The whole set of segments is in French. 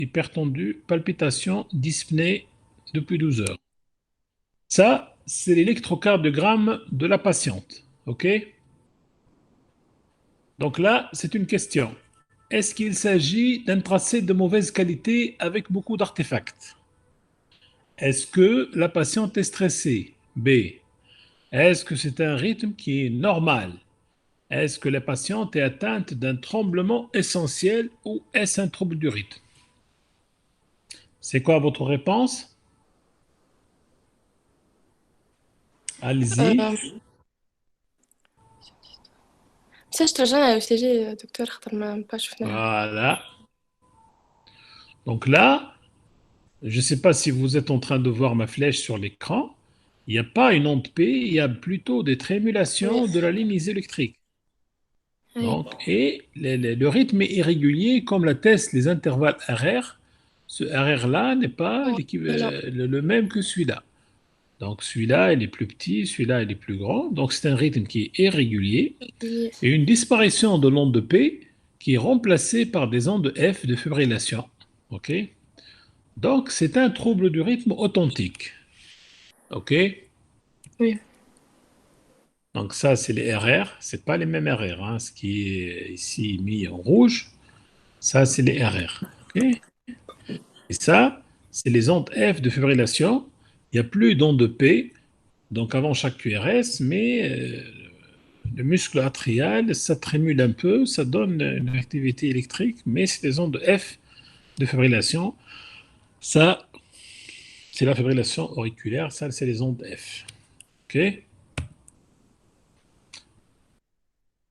hypertendu, palpitations, dyspnée depuis 12 heures. Ça, c'est l'électrocardiogramme de la patiente. OK? Donc là, c'est une question. Est-ce qu'il s'agit d'un tracé de mauvaise qualité avec beaucoup d'artefacts? Est-ce que la patiente est stressée? B. Est-ce que c'est un rythme qui est normal? Est-ce que la patiente est atteinte d'un tremblement essentiel ou est-ce un trouble du rythme? C'est quoi votre réponse? Allez-y. آه، مساج ترجعنا على UCG دكتور خاطر ما شفناها. Voilà. Donc là, je ne sais pas si vous êtes en train de voir ma flèche sur l'écran. Il n'y a pas une onde P, il y a plutôt des Oui, trémulations de la ligne isoélectrique. oui. Donc, et le rythme est irrégulier, comme l'attestent les intervalles RR. Ce RR-là n'est pas Non. le même que celui-là. Donc, celui-là, il est plus petit, celui-là, il est plus grand. Donc, c'est un rythme qui est irrégulier Oui. et une disparition de l'onde P qui est remplacée par des ondes F de fibrillation. OK? Donc, c'est un trouble du rythme authentique. OK? Oui. Donc, ça, c'est les RR. C'est pas les mêmes RR, hein. Ce qui est ici mis en rouge, ça, c'est les RR. OK? Et ça, c'est les ondes F de fibrillation. Il n'y a plus d'onde P, donc avant chaque QRS, mais le muscle atrial, ça trémule un peu, ça donne une activité électrique, mais c'est les ondes F de fibrillation. Ça, c'est la fibrillation auriculaire, ça, c'est les ondes F. OK?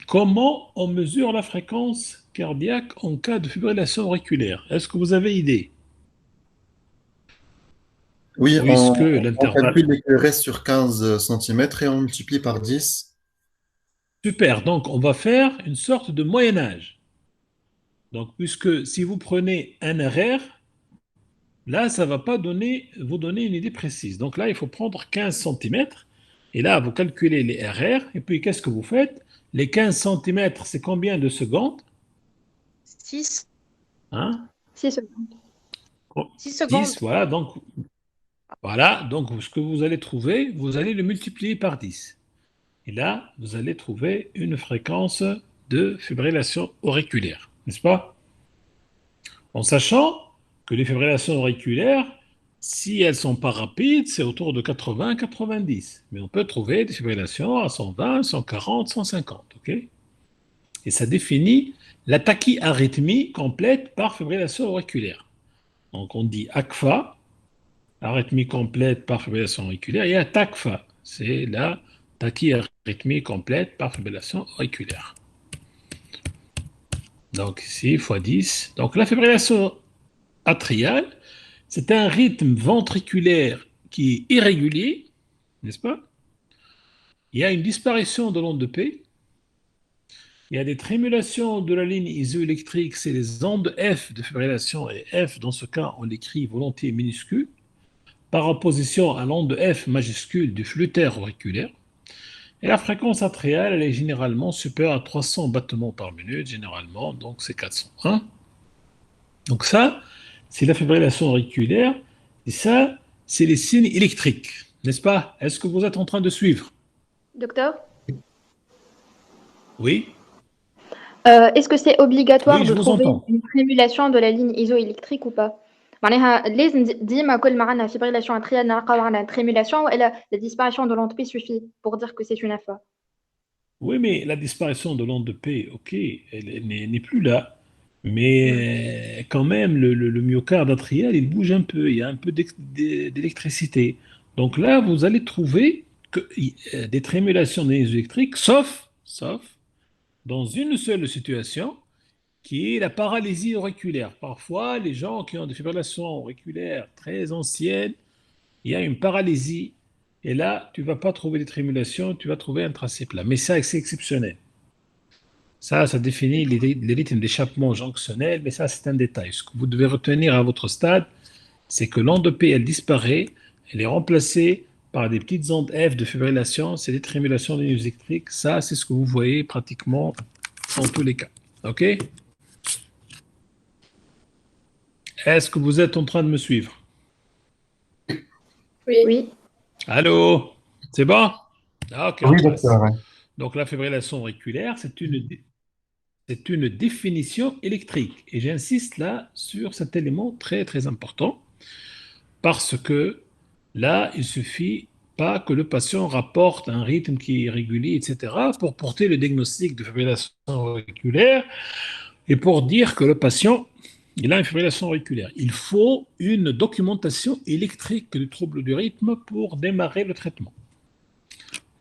Comment on mesure la fréquence cardiaque en cas de fibrillation auriculaire? Est-ce que vous avez idée? Oui, Puisque on l'intervalle. calcule les QRS sur 15 centimètres et on multiplie par 10. Super, donc on va faire une sorte de moyen âge. Donc, puisque si vous prenez un RR, là, ça ne va pas vous donner une idée précise. Donc là, il faut prendre 15 centimètres. Et là, vous calculez les RR. Et puis, qu'est-ce que vous faites? Les 15 centimètres, c'est combien de secondes? 6. Hein? 6 secondes. Oh, 6 10, secondes. voilà. Donc, ce que vous allez trouver, vous allez le multiplier par 10. Et là, vous allez trouver une fréquence de fibrillation auriculaire, n'est-ce pas? En sachant que les fibrillations auriculaires, si elles ne sont pas rapides, c'est autour de 80-90. Mais on peut trouver des fibrillations à 120, 140, 150. OK? Et ça définit la tachyarythmie complète par fibrillation auriculaire. Donc on dit ACFA, arythmie complète par fibrillation auriculaire, et TACFA, c'est la tachyarythmie complète par fibrillation auriculaire. Donc ici, fois 10. Donc la fibrillation atriale, c'est un rythme ventriculaire qui est irrégulier, n'est-ce pas? Il y a une disparition de l'onde de P. Il y a des trémulations de la ligne isoélectrique, c'est les ondes F de fibrillation, et F, dans ce cas, on l'écrit volontiers minuscule, par opposition à l'onde F majuscule du flux auriculaire. Et la fréquence atriale, elle est généralement supérieure à 300 battements par minute, généralement, donc c'est 401. Donc ça, c'est la fibrillation auriculaire, et ça, c'est les signes électriques, n'est-ce pas? Est-ce que vous êtes en train de suivre? Docteur, Oui? est-ce que c'est obligatoire Oui, de je vous trouver entends. une trémulation de la ligne isoélectrique ou pas؟ معناها لازم ديما كل ما عندنا fibrillation atriale نلقاو عندنا trémulation والا la disparition de l'onde P suffit pour dire que c'est une AFA. Oui, mais la disparition de l'onde de P, ok, elle n'est plus là. Hmm. Mais quand même, le myocarde atrial, il bouge un peu, il y a un peu d'électricité. Donc là, vous allez trouver des trémulations électriques, sauf dans une seule situation, qui est la paralysie auriculaire. Parfois, les gens qui ont des fibrillations auriculaires très anciennes, il y a une paralysie, et là, tu ne vas pas trouver des trémulations, tu vas trouver un tracé plat. Mais ça, c'est exceptionnel. Ça définit les rythmes d'échappement jonctionnel, mais ça, c'est un détail. Ce que vous devez retenir à votre stade, c'est que l'onde P, elle disparaît, elle est remplacée par des petites ondes F de fibrillation, c'est des trémulations électriques. Ça, c'est ce que vous voyez pratiquement dans tous les cas. OK? Est-ce que vous êtes en train de me suivre? Oui. Oui. Allô? C'est bon? Ah, ok, on Oui, passe. docteur. Ouais. Donc la fibrillation auriculaire, c'est une définition électrique. Et j'insiste là sur cet élément très très important parce que là, il suffit pas que le patient rapporte un rythme qui est régulier, etc., pour porter le diagnostic de fibrillation auriculaire et pour dire que le patient il a une fibrillation auriculaire. Il faut une documentation électrique du trouble du rythme pour démarrer le traitement.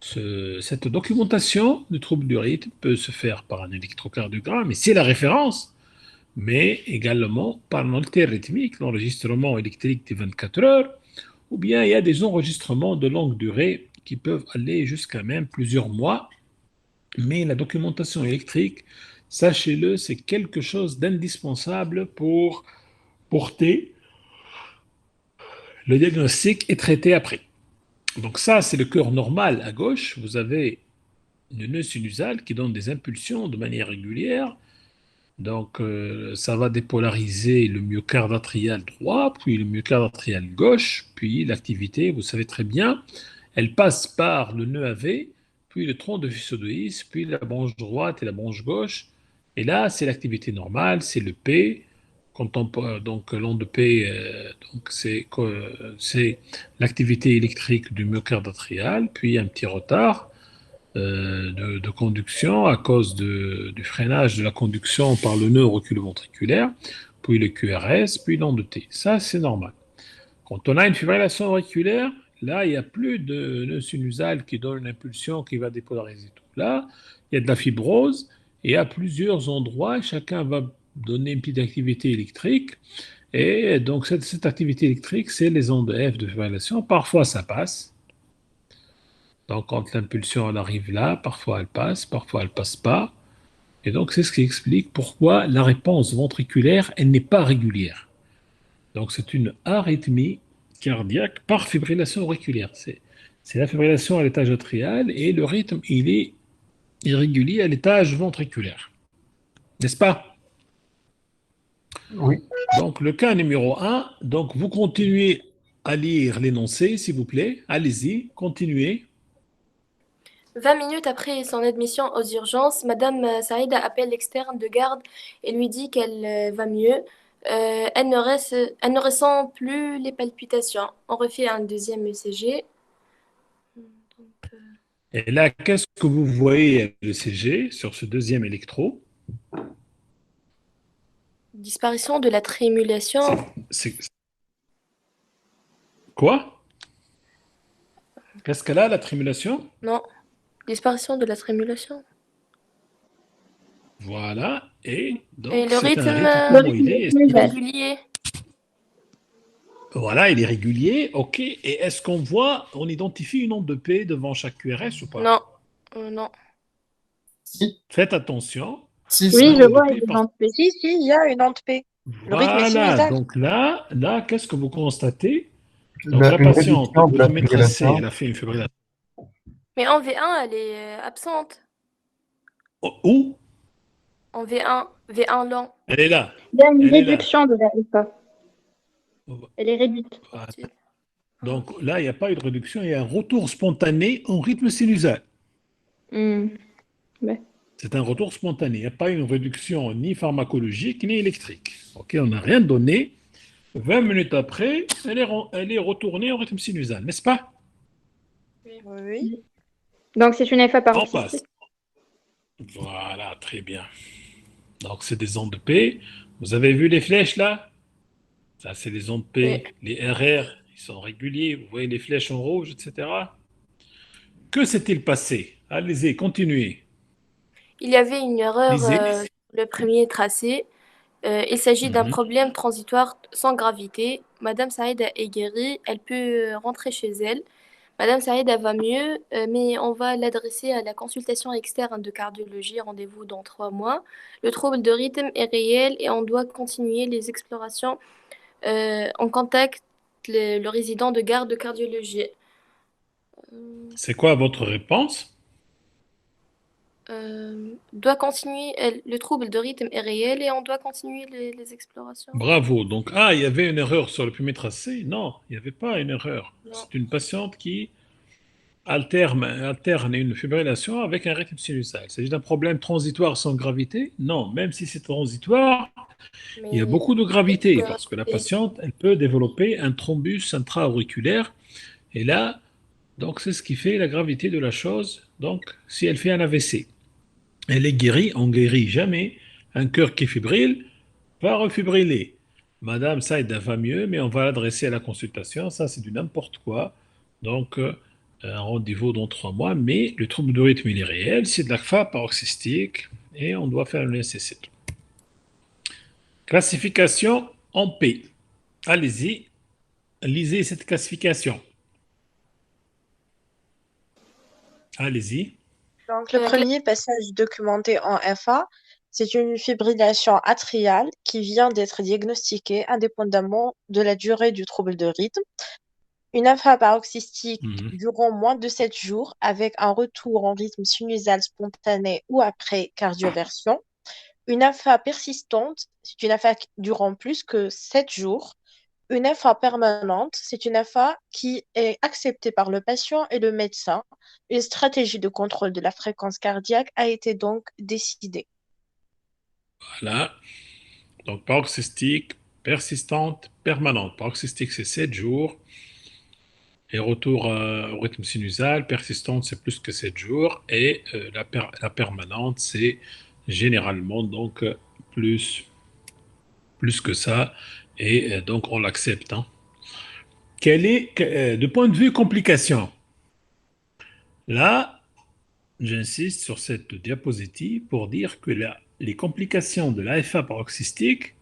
Cette documentation du trouble du rythme peut se faire par un électrocardiogramme, et c'est la référence, mais également par l'altérythmique, rythmique, l'enregistrement électrique des 24 heures, ou bien il y a des enregistrements de longue durée qui peuvent aller jusqu'à même plusieurs mois, mais la documentation électrique, sachez-le, c'est quelque chose d'indispensable pour porter le diagnostic et traiter après. Donc ça, c'est le cœur normal à gauche. Vous avez une nœud sinusale qui donne des impulsions de manière régulière. Donc, ça va dépolariser le myocarde atrial droit, puis le myocarde atrial gauche, puis l'activité, vous savez très bien, elle passe par le nœud AV, puis le tronc de faisceau de His, puis la branche droite et la branche gauche. Et là, c'est l'activité normale, c'est le P. Quand on, donc, l'onde de P, donc c'est l'activité électrique du myocarde atrial, puis un petit retard de conduction à cause du freinage de la conduction par le nœud auriculo-ventriculaire, puis le QRS, puis l'onde T. Ça, c'est normal. Quand on a une fibrillation auriculaire, là, il n'y a plus de nœud sinusal qui donne une impulsion qui va dépolariser tout. Là, il y a de la fibrose et à plusieurs endroits, chacun va donner une petite activité électrique. Et donc, cette activité électrique, c'est les ondes F de fibrillation. Parfois, ça passe. Donc, quand l'impulsion elle arrive là, parfois elle passe pas. Et donc, c'est ce qui explique pourquoi la réponse ventriculaire, elle n'est pas régulière. Donc, c'est une arythmie cardiaque par fibrillation auriculaire. C'est la fibrillation à l'étage atrial et le rythme, il est irrégulier à l'étage ventriculaire. N'est-ce pas? Oui. Donc, le cas numéro un, donc vous continuez à lire l'énoncé, s'il vous plaît. Allez-y, continuez. 20 minutes après son admission aux urgences, Madame Saïda appelle l'externe de garde et lui dit qu'elle va mieux. Elle ne ressent plus les palpitations. On refait un deuxième ECG. Donc, Et là, qu'est-ce que vous voyez à l'ECG sur ce deuxième électro? disparition de la trémulation. C'est quoi? Qu'est-ce qu'elle a, la trémulation? Non, disparition de la trémulation. Voilà. Et Et donc, le c'est un rythme rythme, Le comment rythme il est? sinusal. régulier. Voilà, il est régulier. OK. Et est-ce qu'on voit, on identifie une onde de P devant chaque QRS ou pas? Non, non. Si, Faites attention. si, Il y a Oui, si. une je onde de vois, P il est parce dans le P. Si, si, il y a une onde P. Le rythme est voilà. sinusal. Donc là, qu'est-ce que vous constatez? Donc la Une patiente, réduction de votre la maîtresse C, elle fibrillation. a fait une fibrillation. Mais en V1, elle est absente. Où? En V1, V1 lent. Elle est là. Il y a une Elle est là. réduction de la alpha. Elle est réduite. Voilà. Donc là, il n'y a pas eu de réduction, il y a un retour spontané en rythme sinusal. Hmm. Ouais. C'est un retour spontané. Il n'y a pas une réduction ni pharmacologique ni électrique. Ok, on n'a rien donné. 20 minutes après, elle est retournée en rythme sinusal, n'est-ce pas? Oui. Donc, c'est une FA On passe. paroxystique. Voilà, très bien. Donc, c'est des ondes P. Vous avez vu les flèches là? Ça, c'est les ondes P. Les RR, ils sont réguliers. Vous voyez les flèches en rouge, etc. Que s'est-il passé? Allez-y, continuez. Il y avait une erreur Lisez. sur le premier tracé. Il s'agit d'un Mhm. problème transitoire sans gravité. Madame Saïda est guérie, elle peut rentrer chez elle. Madame Saïda va mieux, mais on va l'adresser à la consultation externe de cardiologie, rendez-vous dans 3 mois. Le trouble de rythme est réel et on doit continuer les explorations. On contacte le résident de garde de cardiologie. C'est quoi votre réponse? doit continuer, le trouble de rythme est réel et on doit continuer les explorations. Bravo. Donc, ah, il y avait une erreur sur le premier tracé? Non, il n'y avait pas une erreur. Non. C'est une patiente qui alterne une fibrillation avec un rythme sinusal. Il s'agit d'un problème transitoire sans gravité? Non, même si c'est transitoire, il y a Mais beaucoup de gravité de parce que la gravité. patiente, elle peut développer un thrombus intra-auriculaire. Et là, donc, c'est ce qui fait la gravité de la chose. Donc, si elle fait un AVC, elle est guérie, on guérit jamais un cœur qui fibrille va refibriller. Madame Saïda va mieux, mais on va l'adresser à la consultation. Ça, c'est du n'importe quoi. Donc, un rendez-vous dans 3 mois. Mais le trouble de rythme, il est réel. C'est de la paroxystique et on doit faire le nécessaire. Classification en P. Allez-y, lisez cette classification. Allez-y. Donc, le Euh, premier passage documenté en FA, c'est une fibrillation atriale qui vient d'être diagnostiquée indépendamment de la durée du trouble de rythme. Une FA paroxystique Mhm. durant moins de 7 jours avec un retour en rythme sinusal spontané ou après cardioversion. Une FA persistante, c'est une FA durant plus que 7 jours. Une FA permanente, c'est une FA qui est acceptée par le patient et le médecin. Une stratégie de contrôle de la fréquence cardiaque a été donc décidée. Voilà. Donc, paroxystique, persistante, permanente. Paroxystique, c'est 7 jours. Et retour au rythme sinusal, persistante, c'est plus que 7 jours. Et la permanente, c'est généralement donc plus que ça. Et donc, on l'accepte, hein. De point de vue complication, là, j'insiste sur cette diapositive pour dire que les complications de l'AFA paroxystique,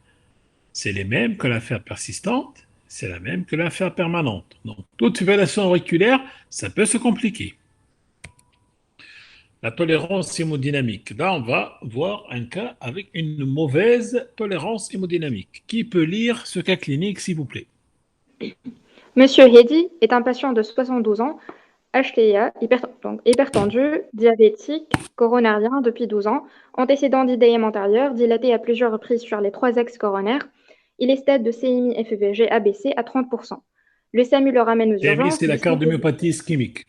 c'est les mêmes que l'affaire persistante, c'est la même que l'affaire permanente. Donc, toute fibrillation auriculaire, ça peut se compliquer. La tolérance hémodynamique. Là, on va voir un cas avec une mauvaise tolérance hémodynamique. Qui peut lire ce cas clinique, s'il vous plaît? Monsieur Hedi est un patient de 72 ans, HTIA, donc hypertendu, diabétique, coronarien depuis 12 ans, antécédent d'IDM antérieur, dilaté à plusieurs reprises sur les 3 axes coronaires. Il est stade de CMI FEVG ABC à 30%. Le SAMU le ramène aux PMI, urgences. c'est la cardiomyopathie ischémique.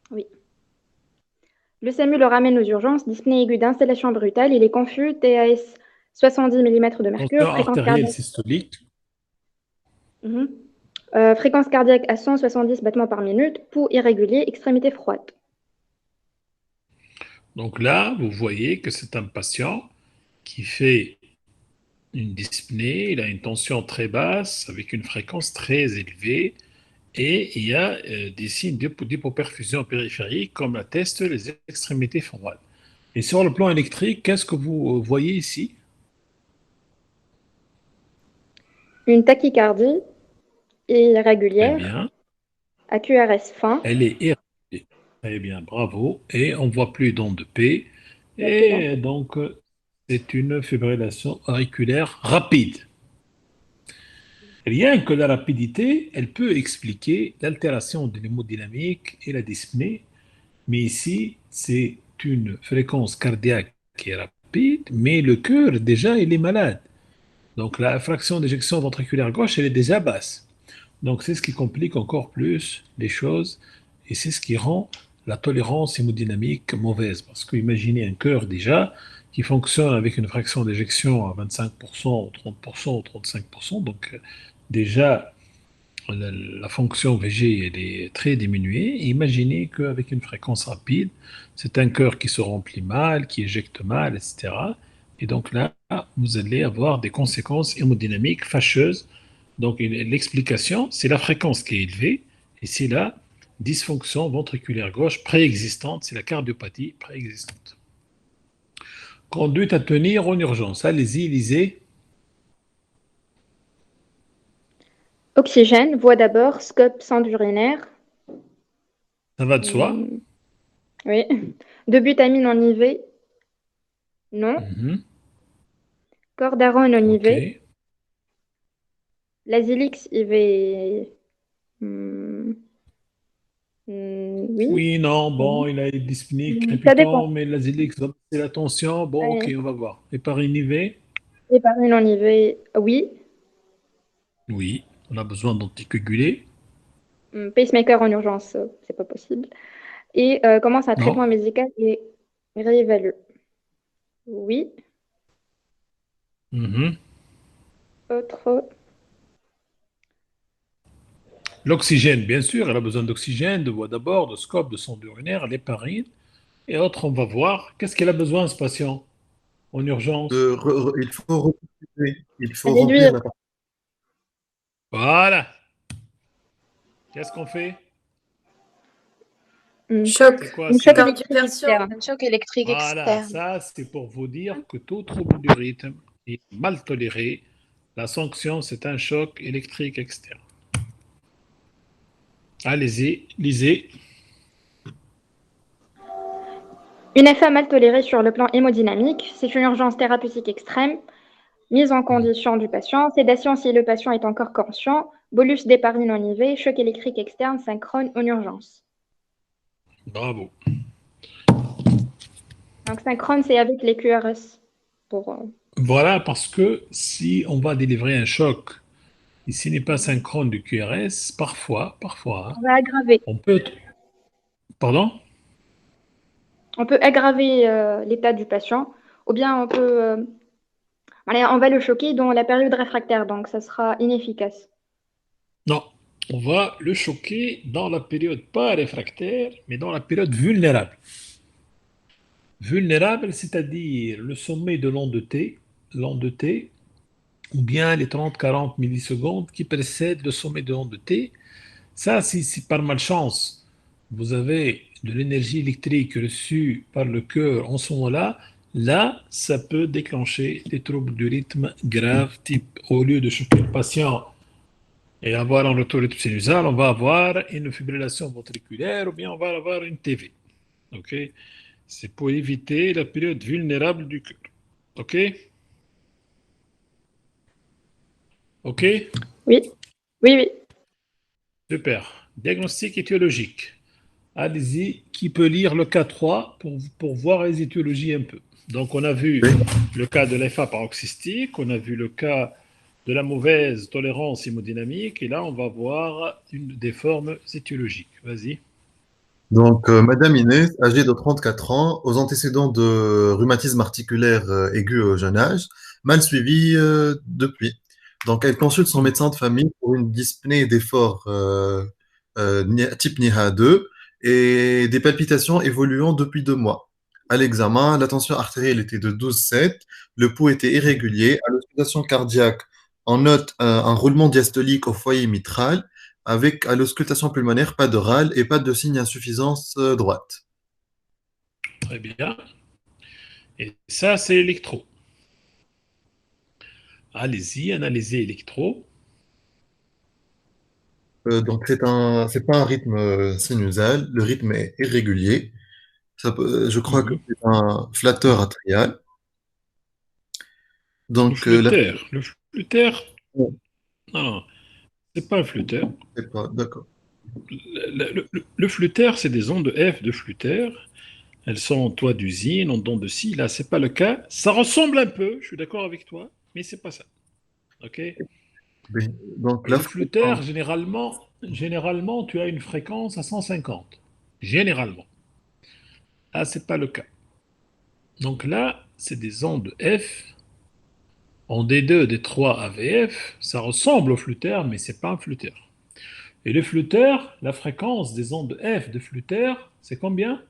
Oui. Le SAMU le ramène aux urgences, dyspnée aiguë d'installation brutale, il est confus, TAS 70 mm de mercure, Tension fréquence artérielle cardiaque. systolique. Mhm. Fréquence cardiaque à 170 battements par minute, pouls irrégulier, extrémité froide. Donc là, vous voyez que c'est un patient qui fait une dyspnée, il a une tension très basse avec une fréquence très élevée et il y a des signes d'hypoperfusion périphérique comme attestent les extrémités froides. Et sur le plan électrique, qu'est-ce que vous voyez ici? Une tachycardie Très irrégulière, bien. AQRS fin. Elle est éradiquée. Très bien, bravo. Et on ne voit plus d'onde de P. Il n'y a plus Et d'entrée. donc, c'est une fibrillation auriculaire rapide. Rien que la rapidité, elle peut expliquer l'altération de l'hémodynamique et la dyspnée. Mais ici, c'est une fréquence cardiaque qui est rapide, mais le cœur, déjà, il est malade. Donc, la fraction d'éjection ventriculaire gauche, elle est déjà basse. Donc, c'est ce qui complique encore plus les choses et c'est ce qui rend la tolérance hémodynamique mauvaise. Parce que imaginez un cœur déjà qui fonctionne avec une fraction d'éjection à 25%, ou 30%, ou 35%. Donc, déjà, la fonction VG elle est très diminuée. Et imaginez qu'avec une fréquence rapide, c'est un cœur qui se remplit mal, qui éjecte mal, etc. Et donc là, vous allez avoir des conséquences hémodynamiques fâcheuses. Donc l'explication, c'est la fréquence qui est élevée et c'est la dysfonction ventriculaire gauche préexistante, c'est la cardiopathie préexistante. Conduite à tenir en urgence. Allez-y, lisez. Oxygène, voie d'abord, scope sonde urinaire. Ça va de soi. Hmm, oui. De butamine en IV, non. Mhm. Cordarone en OK. IV. Lazilix IV, hmm, Oui. Oui, non, bon, Oui. il a une dyspnée Ça dépend. crépitant, mais la zélix va baisser la tension. Bon, ok, Ouais. on va voir. Héparine IV, Héparine en IV, oui. oui, on a besoin d'anticoaguler. Pacemaker en urgence, c'est pas possible. Et commence un Non. traitement médical et réévalue. Oui. Mhm. Autre. L'oxygène, bien sûr, elle a besoin d'oxygène, de voie d'abord, de scope, de sonde urinaire, l'héparine. Et autres, on va voir. Qu'est-ce qu'elle a besoin, ce patient, en urgence? Il faut reconstituer, il faut remplir Réduire. la partie. Voilà. Qu'est-ce qu'on fait? hum, C'est Choc, quoi? Une choc C'est électrique cardioversion. externe. Un choc électrique Voilà, externe. ça, c'est pour vous dire que tout trouble du rythme est mal toléré. La sanction, c'est un choc électrique externe. Allez-y, lisez. Une FA mal tolérée sur le plan hémodynamique, c'est une urgence thérapeutique extrême. Mise en condition du patient, sédation si le patient est encore conscient, bolus d'héparine en IV, choc électrique externe synchrone en urgence. Bravo. Donc synchrone, c'est avec les QRS. Pour, Voilà, parce que si on va délivrer un choc, et s'il n'est pas synchrone du QRS, parfois, on va aggraver. on peut... Pardon? On peut aggraver l'état du patient, ou bien on peut, allez, on va le choquer dans la période réfractaire, donc ça sera inefficace. Non, on va le choquer dans la période pas réfractaire, mais dans la période vulnérable. Vulnérable, c'est-à-dire le sommet de l'onde de T, ou bien les 30-40 millisecondes qui précèdent le sommet de l'onde de T. Ça, si par malchance, vous avez de l'énergie électrique reçue par le cœur en ce moment-là, là, ça peut déclencher des troubles du rythme graves, type au lieu de choquer le patient et avoir un retour rythme sinusal, on va avoir une fibrillation ventriculaire ou bien on va avoir une TV. OK? C'est pour éviter la période vulnérable du cœur. OK? OK? Oui, oui, oui. Super. Diagnostic étiologique. Allez-y, qui peut lire le cas 3 pour voir les étiologies un peu. Donc, on a vu Oui. le cas de l'FA paroxystique, on a vu le cas de la mauvaise tolérance hémodynamique, et là, on va voir une des formes étiologiques. Vas-y. Donc, Madame Inès, âgée de 34 ans, aux antécédents de rhumatisme articulaire aigu au jeune âge, mal suivie depuis. Donc, elle consulte son médecin de famille pour une dyspnée d'effort type NIHA 2 et des palpitations évoluant depuis 2 mois. À l'examen, la tension artérielle était de 12,7, le pouls était irrégulier. À l'auscultation cardiaque, on note un roulement diastolique au foyer mitral avec à l'auscultation pulmonaire, pas de râle et pas de signe d'insuffisance droite. Très bien. Et ça, c'est l'électro. Allez-y, analysez électro. Donc c'est pas un rythme sinusal, le rythme est irrégulier. Je crois que Mhm. c'est un flatteur atrial. Le Donc flûteur. Le flûteur, bon, non, non, c'est pas un flûteur. c'est pas d'accord. Le flûteur, c'est des ondes F de flûteur. Elles sont en toit d'usine, en dents de scie. Là, c'est pas le cas. Ça ressemble un peu, je suis d'accord avec toi, mais c'est pas ça. OK? Et Oui. Donc la le flûteur, fréquence, généralement, tu as une fréquence à 150. Généralement. Là, c'est pas le cas. Donc là, c'est des ondes F en D2, D3, AVF. Ça ressemble au flûteur, mais c'est pas un flûteur. Et le flûteur, la fréquence des ondes F de flûteur, c'est combien?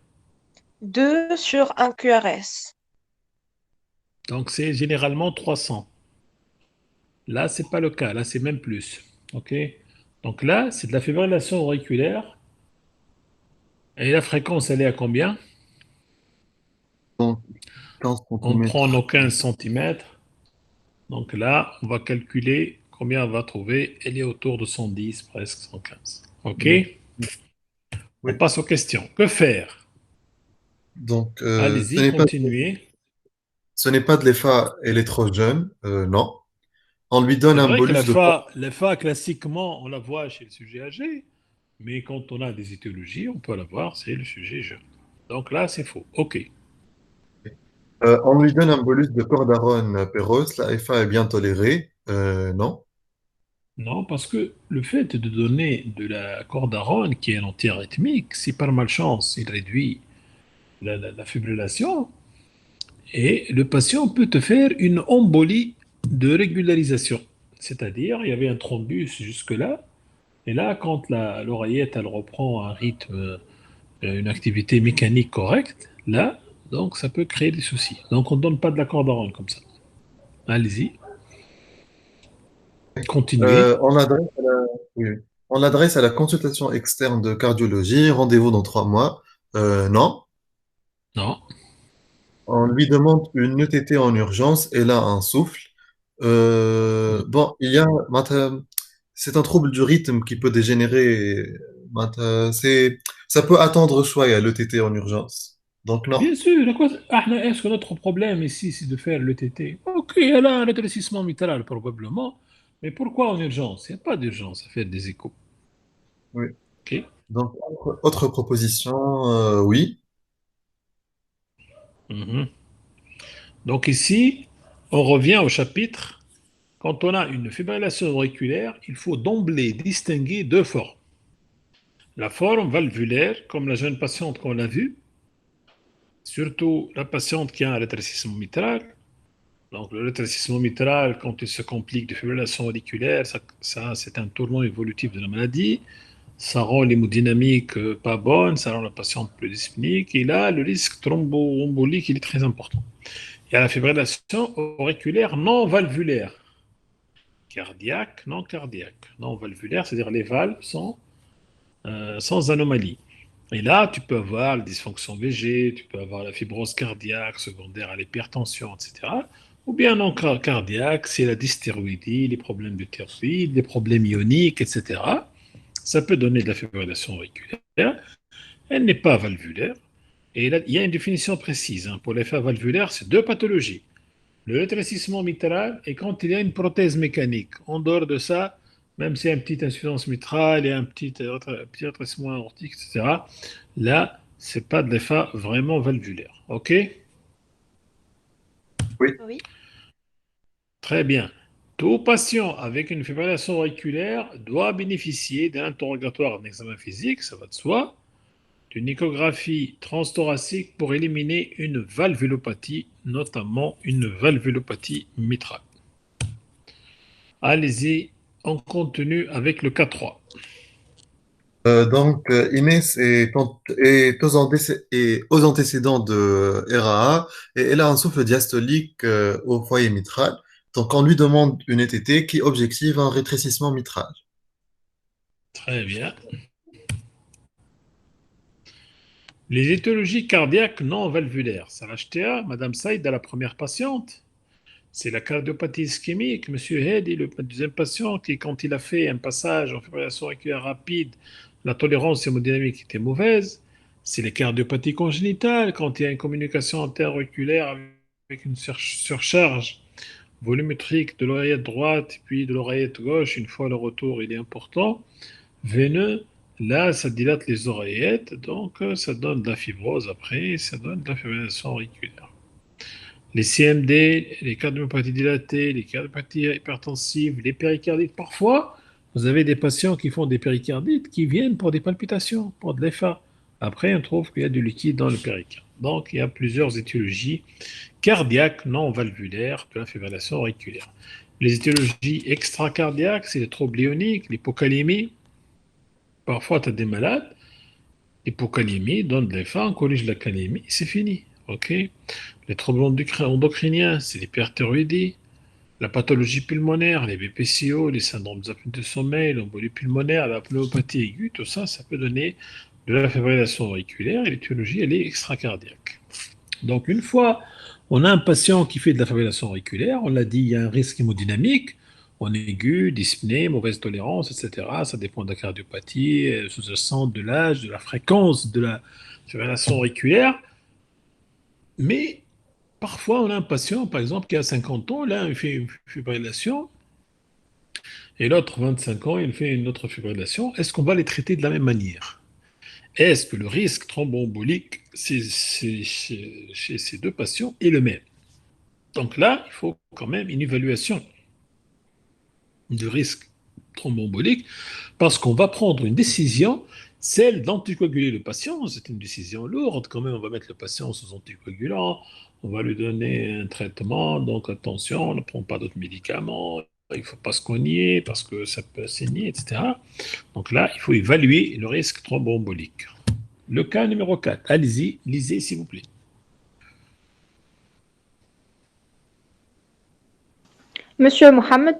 2 sur un QRS. Donc c'est généralement 300. Là, c'est pas le cas. Là, c'est même plus. OK? Donc là, c'est de la fibrillation auriculaire. Et la fréquence, elle est à combien? donc 15 On prend centimètres. nos 15 centimètres. Donc là, on va calculer combien on va trouver. Elle est autour de 110, presque 115. OK? Donc, On oui. passe aux questions. Que faire? Donc Allez-y, continuez. ce n'est pas de l'EFA, elle est trop jeune, non. On lui donne C'est un vrai que bolus de... la FA, classiquement, on la voit chez le sujet âgé. Mais quand on a des étiologies, on peut l'avoir, c'est le sujet jeune. Donc là, c'est faux. OK. On lui donne un bolus de cordarone péros, la FA est bien tolérée. Non. Non, parce que le fait de donner de la cordarone, qui est un antiarythmique, si par malchance il réduit la fibrillation, et le patient peut te faire une embolie de régularisation. C'est-à-dire, il y avait un thrombus jusque-là, et là, quand l'oreillette elle reprend un rythme, une activité mécanique correcte, là, donc ça peut créer des soucis. Donc on ne donne pas de la cordarone comme ça. Allez-y, continuez. On adresse à la, oui, oui. On adresse à la consultation externe de cardiologie, rendez-vous dans 3 mois. Non. Non. On lui demande une ETT en urgence, elle a un souffle. Bon, c'est un trouble du rythme qui peut dégénérer. Ça peut attendre choix à l'ETT en urgence. Donc non. Bien sûr, est-ce que notre problème ici, c'est de faire le TT? Ok, elle a un rétrécissement mitral probablement, mais pourquoi en urgence? Il n'y a pas d'urgence à faire des échos. Oui. Ok. Donc autre proposition, oui. Mhm. Donc ici, on revient au chapitre. Quand on a une fibrillation auriculaire, il faut d'emblée distinguer deux formes. La forme valvulaire, comme la jeune patiente qu'on a vue, surtout la patiente qui a un rétrécissement mitral. Donc le rétrécissement mitral, quand il se complique de fibrillation auriculaire, c'est un tournant évolutif de la maladie. Ça rend l'hémodynamique pas bonne, ça rend la patiente plus dyspnique. Et là, le risque thromboembolique, il est très important. Il y a la fibrillation auriculaire non valvulaire, cardiaque, non cardiaque. Non valvulaire, c'est-à-dire les valves sont sans anomalie. Et là, tu peux avoir la dysfonction VG, tu peux avoir la fibrose cardiaque secondaire à l'hypertension, etc. Ou bien non cardiaque, c'est la dysthyroïdie, les problèmes de thyroïde, les problèmes ioniques, etc. Ça peut donner de la fibrillation auriculaire. Elle n'est pas valvulaire. Et là, il y a une définition précise, hein. Pour l'effet valvulaire, c'est deux pathologies. Le rétrécissement mitral et quand il y a une prothèse mécanique. En dehors de ça, même s'il y a une petite insuffisance mitrale et un petit rétrécissement aortique, etc., là, c'est pas de l'effet vraiment valvulaire. OK? Oui. Oui. Très bien. Tout patient avec une fibrillation auriculaire doit bénéficier d'un interrogatoire d'examen physique, ça va de soi, d'une échographie transthoracique pour éliminer une valvulopathie, notamment une valvulopathie mitrale. Allez-y, on continue avec le K3. Donc, Inès est aux antécédents de RAA et elle a un souffle diastolique au foyer mitral. Donc, on lui demande une ETT qui objective un rétrécissement mitral. Très bien. Les étiologies cardiaques non valvulaires. Ça l'a acheté à Madame Saïd, à la première patiente. C'est la cardiopathie ischémique. Monsieur Head est le deuxième patient qui, quand il a fait un passage en fibrillation auriculaire rapide, la tolérance hémodynamique était mauvaise. C'est les cardiopathies congénitales, quand il y a une communication interauriculaire avec une surcharge volumétrique de l'oreillette droite puis de l'oreillette gauche, une fois le retour, il est important. Veineux, là, ça dilate les oreillettes, donc ça donne de la fibrose après, ça donne de la fibrillation auriculaire. Les CMD, les cardiomyopathies dilatées, les cardiopathies hypertensives, les péricardites. Parfois, vous avez des patients qui font des péricardites qui viennent pour des palpitations, pour de l'EFA. Après, on trouve qu'il y a du liquide dans le péricarde. Donc, il y a plusieurs étiologies cardiaques non valvulaires de la fibrillation auriculaire. Les étiologies extracardiaques, c'est les troubles ioniques, l'hypocalémie. Parfois, tu as des malades, l'hypocalémie donne de l'EFA, on corrige la calémie, c'est fini. OK? Les troubles endocriniens, c'est l'hyperthyroïdie, la pathologie pulmonaire, les BPCO, les syndromes d'apnée de sommeil, l'embolie pulmonaire, la pneumopathie aiguë, tout ça, ça peut donner de la fibrillation auriculaire et l'étiologie, elle est extracardiaque. Donc, une fois on a un patient qui fait de la fibrillation auriculaire, on l'a dit, il y a un risque hémodynamique, en aigu, dyspnée, mauvaise tolérance, etc. Ça dépend de la cardiopathie, sous-jacente, de l'âge, de la fréquence de la fibrillation auriculaire. Mais parfois, on a un patient, par exemple, qui a 50 ans, là, il fait une fibrillation, Et l'autre, 25 ans, il fait une autre fibrillation. Est-ce qu'on va les traiter de la même manière? Est-ce que le risque thromboembolique chez ces deux patients est le même? Donc là, il faut quand même une évaluation du risque thromboembolique parce qu'on va prendre une décision, celle d'anticoaguler le patient. C'est une décision lourde quand même. On va mettre le patient sous anticoagulant, on va lui donner un traitement. Donc attention, on ne prend pas d'autres médicaments. Il ne faut pas se cogner parce que ça peut saigner, etc. Donc là, il faut évaluer le risque thromboembolique. Le cas numéro 4, allez-y, lisez s'il vous plaît. Monsieur Mohamed,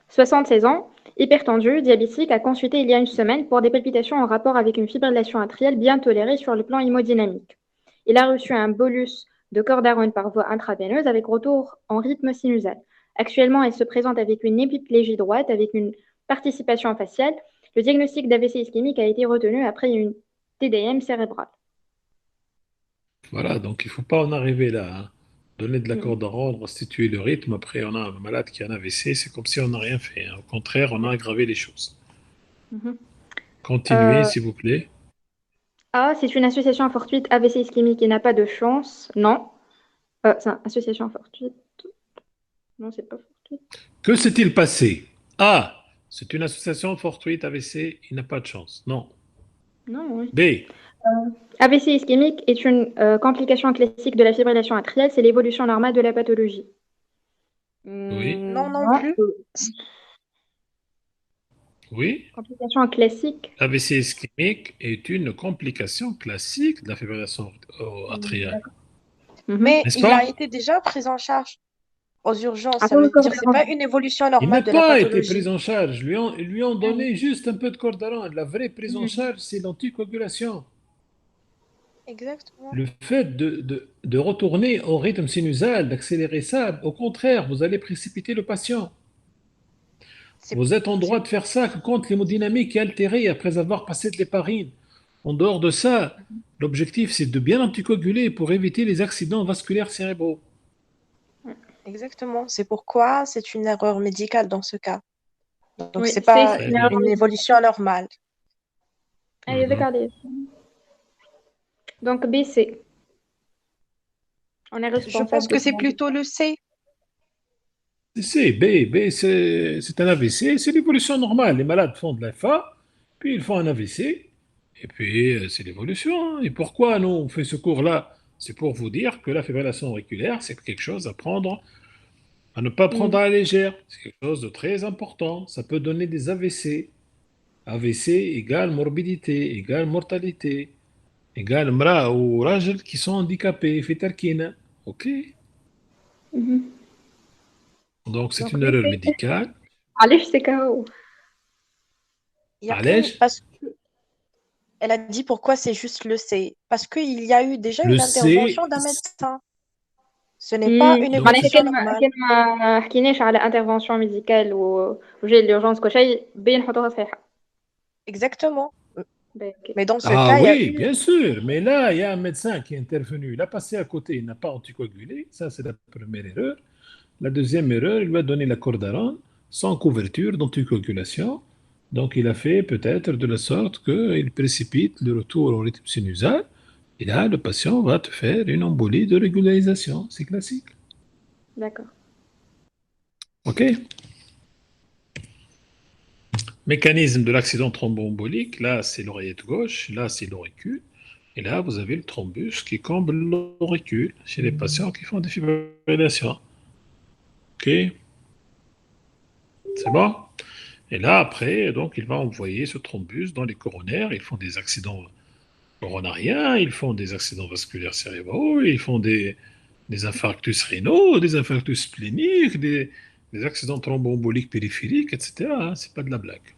76 ans, hypertendu, diabétique, a consulté il y a une semaine pour des palpitations en rapport avec une fibrillation atriale bien tolérée sur le plan hémodynamique. Il a reçu un bolus de cordarone par voie intraveineuse avec retour en rythme sinusal. Actuellement, elle se présente avec une hémiplégie droite avec une participation faciale. Le diagnostic d'AVC ischémique a été retenu après une TDM cérébrale. Voilà, donc il ne faut pas en arriver là, hein. Donner de la Mhm. corde à rendre, restituer le rythme. Après, on a un malade qui a un AVC, c'est comme si on n'a rien fait, hein. Au contraire, on a aggravé les choses. Mhm. Continuez, Euh, s'il vous plaît. A, c'est une association fortuite AVC ischémique qui n'a pas de chance. Non. C'est une association fortuite. Non, c'est pas fortuite. Que s'est-il passé? A. C'est une association fortuite AVC, il n'a pas de chance. Non. Non, oui. B. AVC ischémique est une complication classique de la fibrillation atriale. C'est l'évolution normale de la pathologie. Oui. Non, non Non. plus. Oui. Complication classique. AVC ischémique est une complication classique de la fibrillation atriale. D'accord. Mhm. Mais N'est-ce il a pas? été déjà pris en charge aux urgences. Ça Avant le veut dire que c'est corps pas une évolution Il n'a normale de la pas été pris pathologie. en charge. Ils lui ont donné juste un peu de cordarone. La vraie prise en Mhm. charge, c'est l'anticoagulation. Exactement. Le fait de retourner au rythme sinusal, d'accélérer ça, au contraire, vous allez précipiter le patient. C'est, Vous êtes en c'est, droit de faire ça que quand l'hémodynamique est altérée après avoir passé de l'héparine. En dehors de ça, l'objectif, c'est de bien anticoaguler pour éviter les accidents vasculaires cérébraux. exactement. C'est pourquoi c'est une erreur médicale dans ce cas. Donc, Oui, c'est c'est pas Très une bien. erreur une médicale. évolution normale. Allez, Mhm. regardez. Donc, B, C. On est Je pense responsable de que ce c'est handicap. plutôt le C. C'est B, c'est un AVC, c'est l'évolution normale. Les malades font de l'FA, puis ils font un AVC, et puis c'est l'évolution, hein. Et pourquoi nous on fait ce cours-là? C'est pour vous dire que la fibrillation auriculaire, c'est quelque chose à prendre, à ne pas prendre Mhm. à la légère. C'est quelque chose de très important. Ça peut donner des AVC. AVC égale morbidité, égale mortalité, égale mra ou rajel qui sont handicapés, fétarkina. OK? Mhm. Donc c'est Donc, une B, erreur C. médicale. Allez, c'est KO. Il y a plein, Allège? parce qu'elle a dit pourquoi c'est juste le C. Parce qu'il y a eu déjà Le une C, intervention d'un médecin. Ce n'est pas une donc معناتها évolution normale. كان ما حكيناش على انترفونسيون ميديكال وجاي اليورجونس كل شيء بين نحطوها صحيحه. Exactement. باهي. Mais dans ce ah cas, il y a oui, eu... bien sûr, mais là, il y a un médecin qui est intervenu, il a passé à côté, il n'a pas anticoagulé, ça c'est la première erreur. La deuxième erreur, il lui a donné la cordarone sans couverture d'anticoagulation, donc il a fait peut-être de la sorte qu'il précipite le retour au rythme sinusal, et là, le patient va te faire une embolie de régularisation, c'est classique. D'accord. OK? Mécanisme de l'accident thromboembolique, là c'est l'oreillette gauche, là c'est l'auricule, et là vous avez le thrombus qui comble l'auricule chez les patients qui font des fibrillations. Ok, c'est bon? Et là après, donc il va envoyer ce thrombus dans les coronaires, ils font des accidents coronariens, ils font des accidents vasculaires cérébraux, ils font des infarctus rénaux, des infarctus spléniques, des accidents thromboemboliques périphériques, etc. C'est pas de la blague.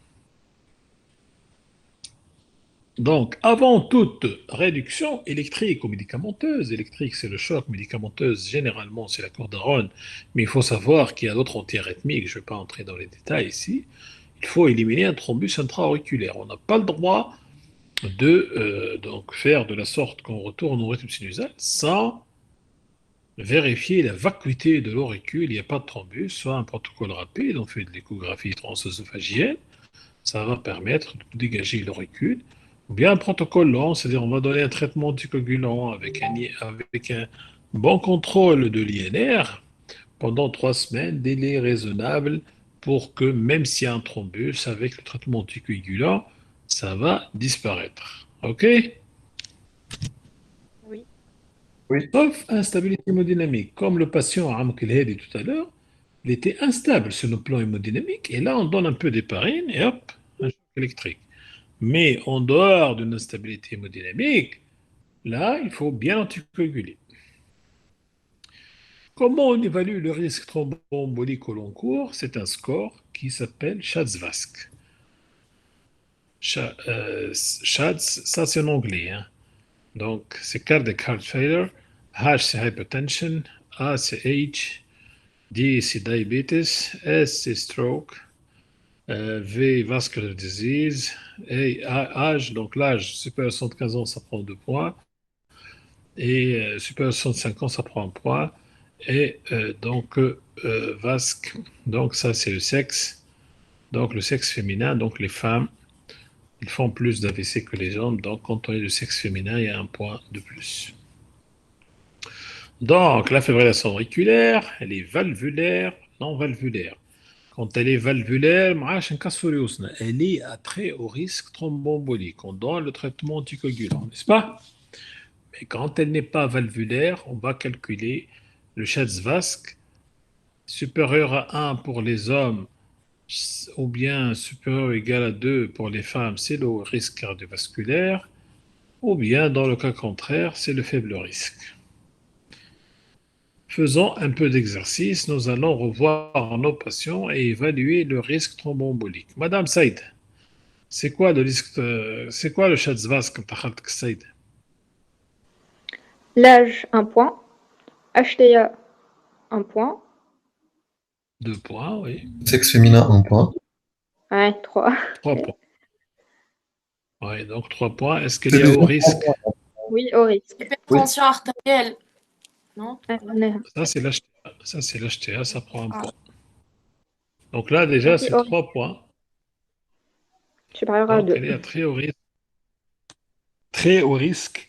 Donc, avant toute réduction électrique ou médicamenteuse, électrique c'est le choc, médicamenteuse généralement c'est la cordarone, mais il faut savoir qu'il y a d'autres antiarythmiques, je ne vais pas entrer dans les détails ici, il faut éliminer un thrombus intra-auriculaire. On n'a pas le droit de donc faire de la sorte qu'on retourne au rythme sinusal sans vérifier la vacuité de l'auricule, il n'y a pas de thrombus, soit un protocole rapide, on fait de l'échographie transœsophagienne, ça va permettre de dégager l'auricule, ou bien un protocole lent, c'est-à-dire on va donner un traitement anticoagulant avec un bon contrôle de l'INR pendant 3 semaines, délai raisonnable pour que même s'il y a un thrombus, avec le traitement anticoagulant, ça va disparaître. OK? Oui. Oui. Sauf instabilité hémodynamique. Comme le patient Amk El tout à l'heure, il était instable sur le plan hémodynamique, et là on donne un peu d'héparine et hop, un choc électrique. Mais en dehors d'une instabilité hémodynamique, là, il faut bien anticoaguler. Comment on évalue le risque thromboembolique au long cours? C'est un score qui s'appelle SHADS-VASc. SHADS, ça c'est en anglais, hein. Donc c'est cardiac heart failure, H c'est hypertension, A c'est age, D c'est diabetes, S c'est stroke, V vascular disease, et âge, donc l'âge supérieur à 75 ans, ça prend 2 points, et supérieur à 65 ans, ça prend un point. Et donc, vasque, donc ça c'est le sexe. Donc le sexe féminin, donc les femmes, ils font plus d'AVC que les hommes. Donc quand on est le sexe féminin, il y a un point de plus. Donc la fibrillation auriculaire, elle est valvulaire, non valvulaire. Quand elle est valvulaire, elle est à très haut risque thromboembolique. On donne le traitement anticoagulant, n'est-ce pas? Mais quand elle n'est pas valvulaire, on va calculer le Schatzvask supérieur à 1 pour les hommes ou bien supérieur ou égal à 2 pour les femmes, c'est le risque cardiovasculaire, ou bien dans le cas contraire, c'est le faible risque. Faisons un peu d'exercice, nous allons revoir nos patients et évaluer le risque thromboembolique. Madame Saïd, c'est quoi le risque, c'est quoi le Schatzvask comme t'as Saïd? L'âge, 1 point. HTA, 1 point. 2 points, oui. Sexe féminin, 1 point. Ouais, 3. 3 points. Oui, donc 3 points. Est-ce qu'il C'est y a déjà haut risque? Oui, au risque. Hypertension artérielle. Non? Ça, c'est l'HTA. Ça, c'est l'HTA, ça prend un point. Donc là, déjà, Ok, c'est au risque. 3 points. Supérieur à Donc, 2. elle est à très haut risque. Très haut risque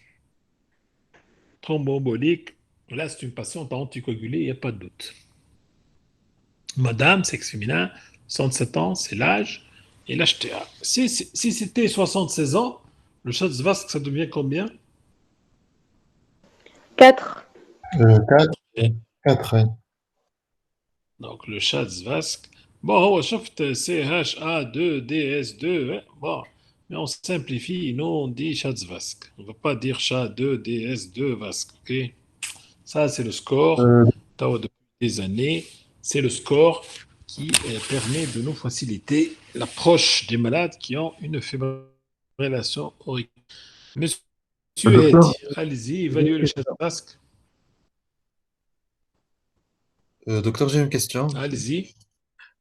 thromboembolique. Là, c'est une patiente anticoagulée, il n'y a pas de doute. Madame, sexe féminin, 67 ans, c'est l'âge, et l'HTA. Si c'était 76 ans, le Schatzvask, ça devient combien? 4. 4. 4. Donc, le Schatzvask. Bon, هو شفت CHA2 DS2, hein. Bon, mais on simplifie, nous on dit Schatzvask. On ne va pas dire SHA2 DS2 Vask, ok? Ça, c'est le score. Depuis des années, c'est le score qui permet de nous faciliter l'approche des malades qui ont une fibrillation auriculaire. Monsieur Docteur, Hedi, allez-y, évaluez le Schatzvask. docteur, j'ai une question. Allez-y,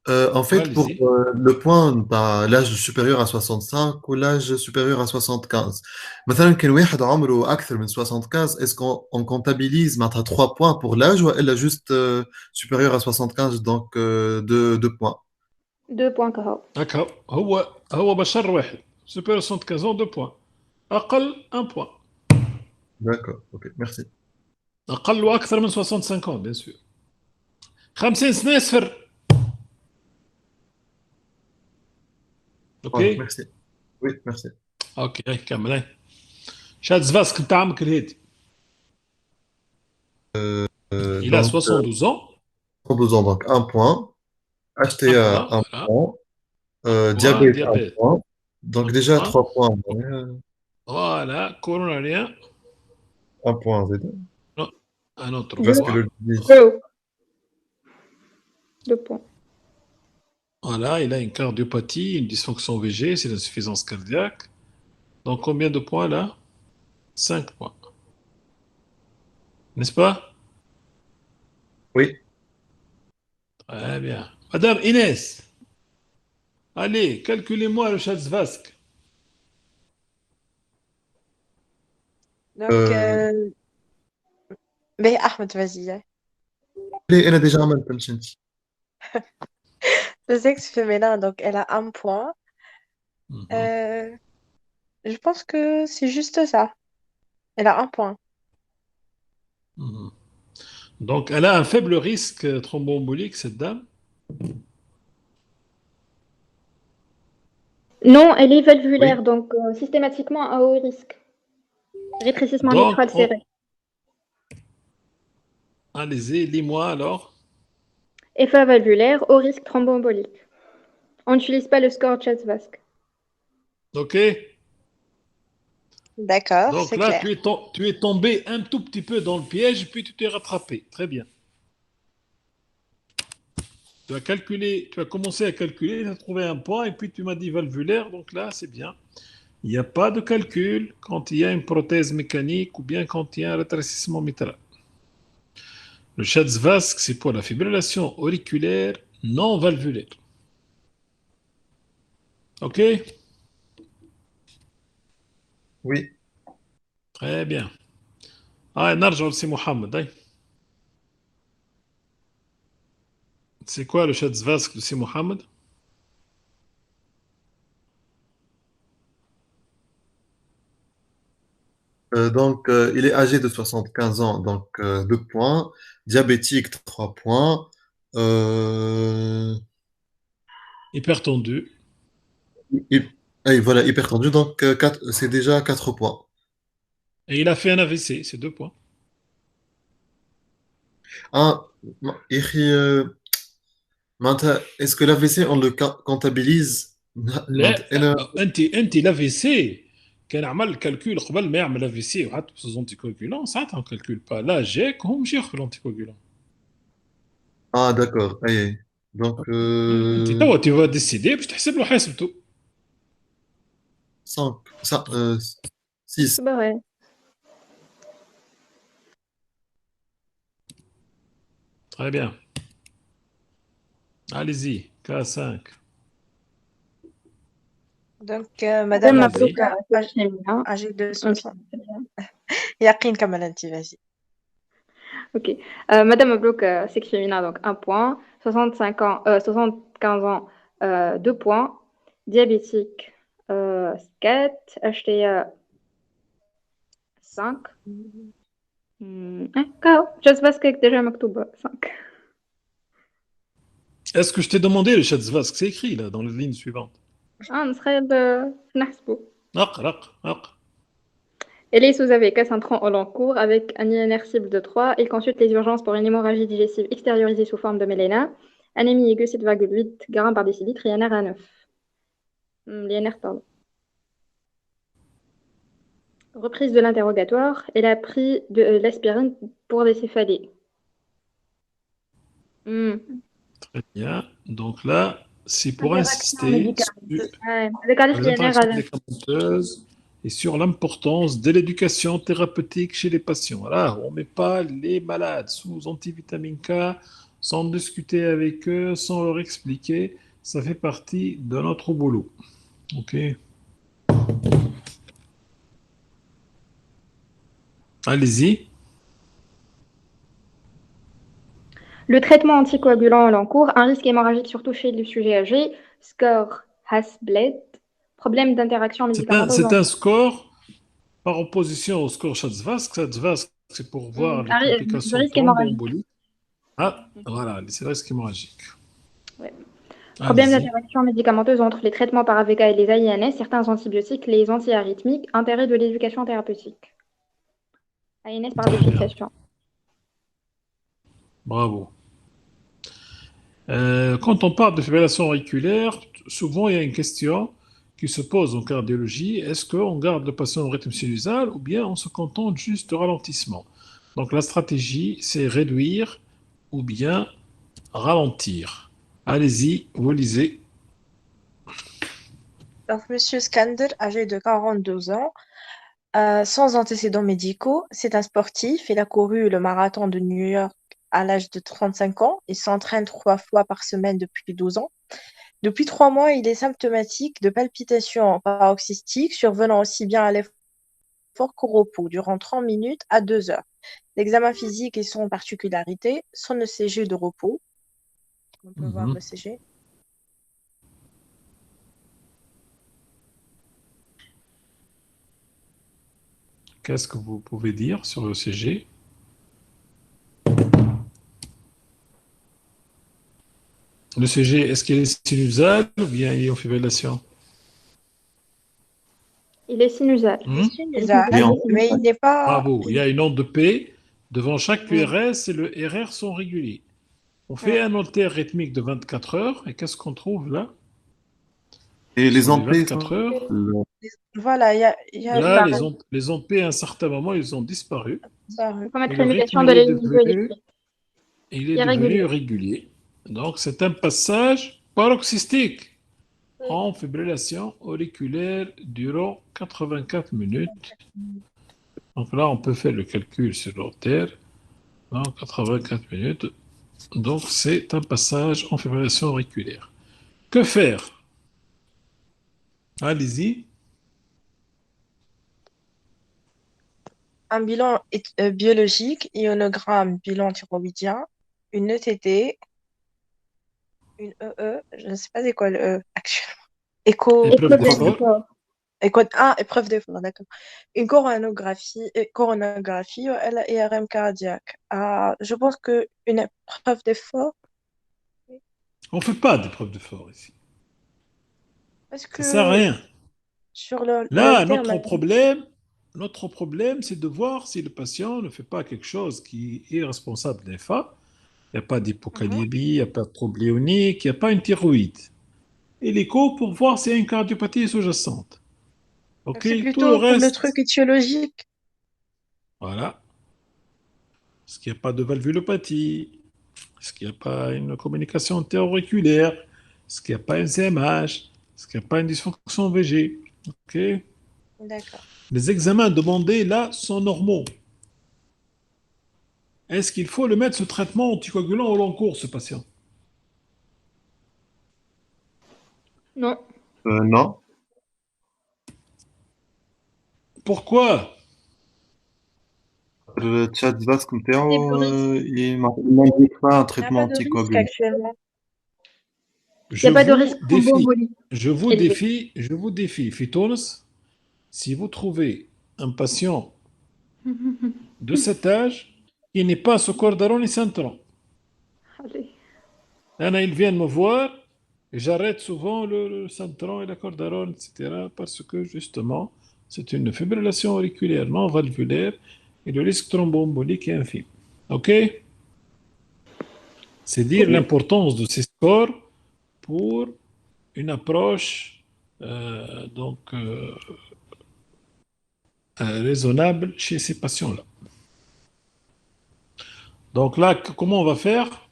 En fait, pour allez-y. le point, l'âge supérieur à 65 ou l'âge supérieur à 75. مثلا كان واحد عمره أكثر من 75, est-ce qu'on comptabilise معناتها 3 points pour l'âge ou elle a juste supérieur à 75, donc 2 points? 2 points كهو. هكا هو بشر واحد سوبر 75 2 بوان اقل 1 بوان D'accord, ok, merci. اقل واكثر من 65 بيان سور 50 سنه صفر. Voilà, اوكي merci. Oui, merci. اوكي هاي كمل هاي شاد زفاسك نتاع عمك الهادي il a Donc, 72 ans 32 ans, donc 1 point. 1 HTA, point 1 voilà point. 1 point Diabète, 1 diabète point. Donc 1 déjà point 3 points. voilà coronarien 1 point, c'est non, un autre 2. point vascular disease. 2. 2 points. voilà il a une cardiopathie une dysfonction VG c'est l'insuffisance cardiaque donc combien de points là 5 points n'est-ce pas? Oui. Très bien. Madame Inès, allez, calculez-moi le Schatzvask. Donc, Euh, Mais Ahmed, vas-y. ليه انا ديجا عملت مش انت. Le sexe féminin, donc elle a un point. Mhm, Euh, je pense que c'est juste ça. Elle a un point. mhm. Donc, elle a un faible risque thromboembolique, cette dame. Non, elle est valvulaire, Oui. donc systématiquement à haut risque. Rétrécissement Donc, mitral serré. allez-y, lis-moi alors. FA valvulaire, haut risque thromboembolique. On n'utilise pas le score Chas-Vasque. OK? D'accord, Donc c'est là, clair. tu es tombé un tout petit peu dans le piège, puis tu t'es rattrapé. Très bien. Tu as calculé, tu as commencé à calculer, tu as trouvé un point, et puis tu m'as dit valvulaire, donc là, c'est bien. Il n'y a pas de calcul quand il y a une prothèse mécanique ou bien quand il y a un rétrécissement mitral. Le Schatzvask, c'est pour la fibrillation auriculaire non valvulaire. OK? Oui. Très bien. Ah, نرجع لسي Mohamed. Hein. C'est quoi le Schatzvask de Si Mohamed? Il est âgé de 75 ans, donc 2 points. Diabétique, 3 points. Euh, Hypertendu. voilà, hypertendu, donc c'est déjà 4 points. Et il a fait un AVC, c'est 2 points. Ah, Iri, est-ce que l'AVC, on le comptabilise? لا أنا انت لافي سي كان عمل الكالكول قبل ما يعمل لافي سي وحط في زونتي كوغولون ساعتها on calcule pas لا جاك هو مش ياخذ l'anticoagulant كوغولون Ah, d'accord. Aïe. Donc, انت توا تي ديسيدي باش تحسب له حاسبته 5, 6. Bah ouais. très bien allez-y K5 Donc, Madame Madame allez-y Mabrouk, Ablouka, sexe féminin. âgée de Ok, 60. très bien. Yaqin Kamalanti, vas-y. Ok. Madame Mabrouk, sexe féminin, donc un point. 65 ans, 75 ans, 2 points. Diabétique, 4. HTA, 5. KO. Chas-Vasque déjà مكتوبة 5. est-ce que je t'ai demandé le Schatzvask c'est écrit là dans les lignes suivantes نتخيل نحسبه. اقرا اقرا Elle est sous AVK, un tronc au long cours avec un INR cible de 3. Il consulte les urgences pour une hémorragie digestive extériorisée sous forme de méléna. Anémie aiguë 7,8 grammes par décilitre, INR à 9. L'INR, pardon. Reprise de l'interrogatoire. Elle a pris de l'aspirine pour des céphalées. très bien donc là c'est pour Interaction insister médicamenteuse. Avec un sur les INR interactions à 9. médicamenteuses et sur l'importance de l'éducation thérapeutique chez les patients. Voilà, on ne met pas les malades sous antivitamine K sans discuter avec eux, sans leur expliquer. Ça fait partie de notre boulot. OK. Allez-y. Le traitement anticoagulant en cours, un risque hémorragique surtout chez le sujet âgé. Score Hasbled. Problème d'interaction médicamenteuse C'est en un cours. score par opposition au score Schatzvask. Schatzvask, c'est pour voir les De complications risque hémorragique. thromboemboliques. Ah, voilà, c'est le risque hémorragique. Ouais. Problème Allez-y. d'interaction médicamenteuse entre les traitements par AVK et les AINS, certains antibiotiques, les antiarythmiques, intérêt de l'éducation thérapeutique. AINS par Très bien. définition. Bravo. Quand on parle de fibrillation auriculaire, souvent il y a une question qui se pose en cardiologie. Est-ce qu'on garde le patient au rythme sinusal ou bien on se contente juste de ralentissement? Donc la stratégie, c'est réduire ou bien ralentir. Allez-y, vous lisez. Donc, Monsieur Skander, âgé de 42 ans, sans antécédents médicaux, c'est un sportif. Il a couru le marathon de New York à l'âge de 35 ans. Il s'entraîne 3 fois par semaine depuis 12 ans. Depuis 3 mois, il est symptomatique de palpitations paroxystiques survenant aussi bien à l'effort qu'au repos durant 30 minutes à 2 heures. L'examen physique et son particularité sont le CG de repos. On peut voir Mhm. le CG. Qu'est-ce que vous pouvez dire sur le CG? Le CG, est-ce qu'il est sinusal ou bien il est en fibrillation? Il est sinusal. Il est Hmm. sinusal, Il est en mais il n'est pas. Bravo. Il y a une onde de P. Devant chaque Mm, QRS et le RR sont réguliers. On mm. fait un alter rythmique de 24 heures. Et qu'est-ce qu'on trouve là? Et les Sur les amplis 24 sont heures, Voilà, il là, paraît. les ondes P, à un certain moment, ils ont disparu. Paraît. Il faut mettre Et le une rythme, mutation de l'électrique. il est devenu Irrégulier. régulier. Donc, c'est un passage paroxystique Oui. en fibrillation auriculaire durant 84 minutes. Donc là, on peut faire le calcul sur l'alter. Dans 84 minutes. Donc, c'est un passage en fibrillation auriculaire. Que faire? Allez-y. Un bilan biologique, ionogramme, bilan thyroïdien, une ETT, une EE, je ne sais pas c'est quoi le E actuellement. Épreuve Épreuve d'effort. Épreuve d'effort, d'accord. Une coronographie ou IRM cardiaque. Ah, je pense que une épreuve d'effort, On ne fait pas d'épreuve d'effort ici. parce Ça ne sert à que rien. sur Là, l'alter, notre problème, c'est de voir si le patient ne fait pas quelque chose qui est responsable d'un FA. Il n'y a pas Mhm. d'hypocalémie, il n'y a pas de trouble ionique, il n'y a pas une thyroïde. Et l'écho pour voir s'il y a une cardiopathie sous-jacente. OK? C'est Tout le plutôt pour le truc reste, étiologique. voilà. Est-ce qu'il n'y a pas de valvulopathie? Est-ce qu'il n'y a pas une communication interauriculaire? Est-ce qu'il n'y a pas un CMH? Est-ce qu'il n'y a pas une dysfonction VG? OK? D'accord. Les examens demandés là sont normaux. Est-ce qu'il faut le mettre sous traitement anticoagulant au long cours, ce patient? Non. Non. Pourquoi? Le chat vasque C'est pour risque. Météo, il m'indique pas un Il n'y a traitement pas de risque anticoagulant. actuellement. Il Je n'y a pas de risque vous défie, thromboembolique élevé. je vous défie, Fitonos, si vous trouvez un patient de cet âge qui n'est pas sous cordarone et Centron, Allez. là, ils viennent me voir et j'arrête souvent le Centron et la cordarone, etc. parce que justement, c'est une fibrillation auriculaire non valvulaire et le risque thromboembolique est infime. OK? C'est dire Ok. l'importance de ces scores pour une approche donc raisonnable chez ces patients-là. Donc là, comment on va faire?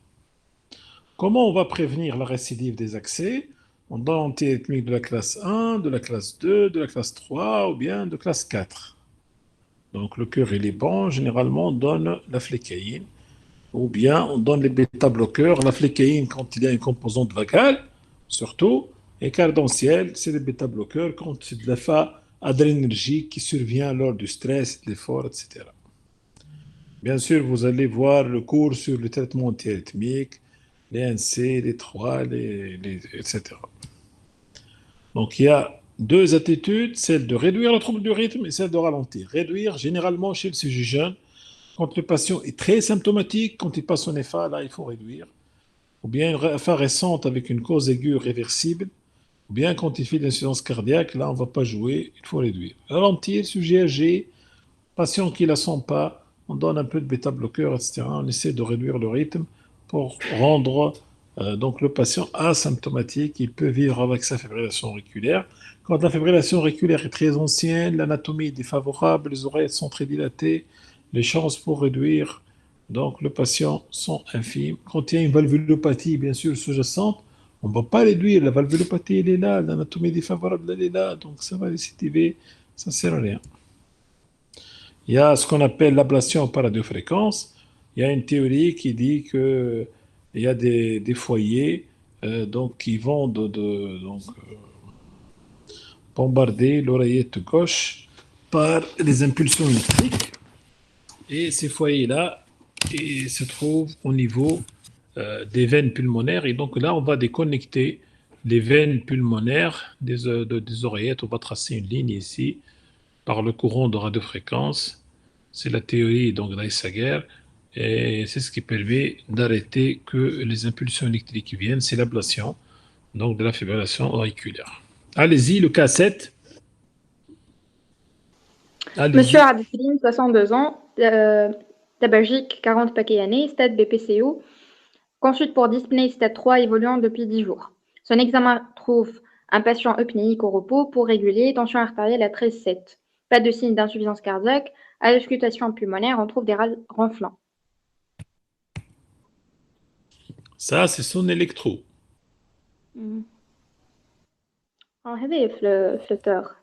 Comment on va prévenir la récidive des accès? On donne l'antirythmique de la classe 1, de la classe 2, de la classe 3 ou bien de classe 4. Donc le cœur il est bon, généralement on donne la flécaïne ou bien on donne les bêta-bloqueurs. La flécaïne quand il y a une composante vagale, surtout, et cardentielle, c'est les bêta-bloqueurs quand c'est de l'effet adrénergique qui survient lors du stress, de l'effort, etc. Bien sûr, vous allez voir le cours sur le traitement antiarythmique, les NC, les 3, etc. Donc il y a deux attitudes, celle de réduire le trouble du rythme et celle de ralentir. Réduire généralement chez le sujet jeune, quand le patient est très symptomatique, quand il passe son EFA, là il faut réduire. Ou bien une EFA récente avec une cause aiguë réversible, ou bien quand il fait une insuffisance cardiaque, là on ne va pas jouer, il faut réduire. Ralentir, sujet âgé, patient qui ne la sent pas, on donne un peu de bêta-bloqueur, etc. On essaie de réduire le rythme pour rendre donc le patient asymptomatique. Il peut vivre avec sa fibrillation auriculaire. Quand la fibrillation auriculaire est très ancienne, l'anatomie est défavorable, les oreilles sont très dilatées, les chances pour réduire donc le patient sont infimes. Quand il y a une valvulopathie, bien sûr, sous-jacente, on ne va pas réduire. La valvulopathie, elle est là, l'anatomie défavorable, elle est là, donc ça va récidiver, ça ne sert à rien. Il y a ce qu'on appelle l'ablation par radiofréquence. Il y a une théorie qui dit qu'il y a des foyers donc, qui vont donc, bombarder l'oreillette gauche par les impulsions électriques Et ces foyers-là se trouvent au niveau des veines pulmonaires. Et donc là, on va déconnecter les veines pulmonaires des oreillettes. On va tracer une ligne ici par le courant de radiofréquence. C'est la théorie donc d'Eisager. Et c'est ce qui permet d'arrêter que les impulsions électriques viennent. C'est l'ablation, donc de la fibrillation auriculaire. Allez-y, le cas 7. Monsieur Allez-y. Abdeselim, 62 ans, tabagique, 40 paquets années, stade BPCO, consulte pour dyspnée stade 3 évoluant depuis 10 jours. Son examen trouve un patient eupnéique au repos pour réguler, tension artérielle à 13,7. Pas de signe d'insuffisance cardiaque. À l'auscultation pulmonaire, on trouve des râles ronflants. Ça, c'est son électro. هذا في الفلتر.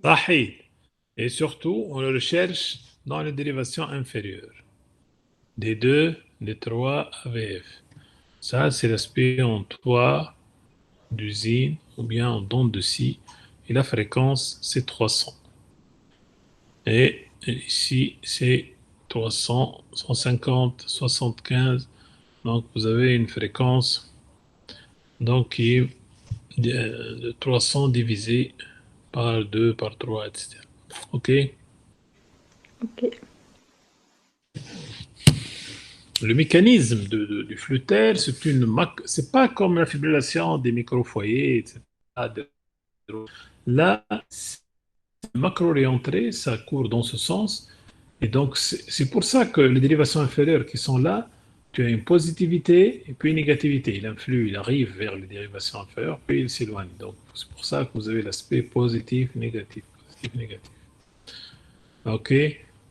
صحيح. Et surtout, on le cherche dans les dérivations inférieures. Des 2, des 3 AVF. Ça, c'est l'aspect en toit d'usine ou bien en dents de scie. Et la fréquence, c'est 300. Et ici, c'est 300, 150, 75. Donc, vous avez une fréquence donc, qui est de 300 divisé par 2, par 3, etc. OK? Ok. Le mécanisme du flûter, c'est pas comme la fibrillation des microfoyers, etc. Là, c'est macro-réentré, ça court dans ce sens. Et donc, c'est pour ça que les dérivations inférieures qui sont là, tu as une positivité et puis une négativité. Il influe, il arrive vers les dérivations inférieures, puis il s'éloigne. Donc, c'est pour ça que vous avez l'aspect positif, négatif, positif, négatif. OK.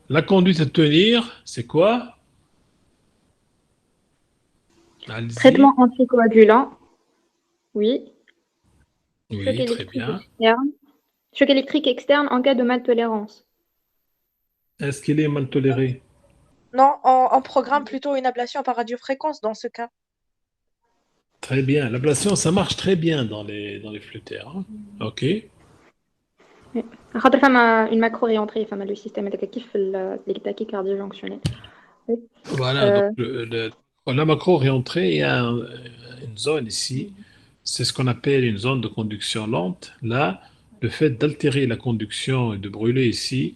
La conduite à tenir, c'est quoi? Allez-y. Traitement anticoagulant. Oui. Choc Oui, très électrique bien. externe. Choc électrique externe en cas de maltolérance. Est-ce qu'il est mal toléré? Non, on programme plutôt une ablation par radiofréquence dans ce cas. Très bien. L'ablation, ça marche très bien dans les flûteurs, hein. OK. خاطر فما une macro-réentrée, فما le système هذاك كيف les tachycardies jonctionnelles. Voilà. Donc, la macro-réentrée, il y a une zone ici. C'est ce qu'on appelle une zone de conduction lente. Là, le fait d'altérer la conduction et de brûler ici,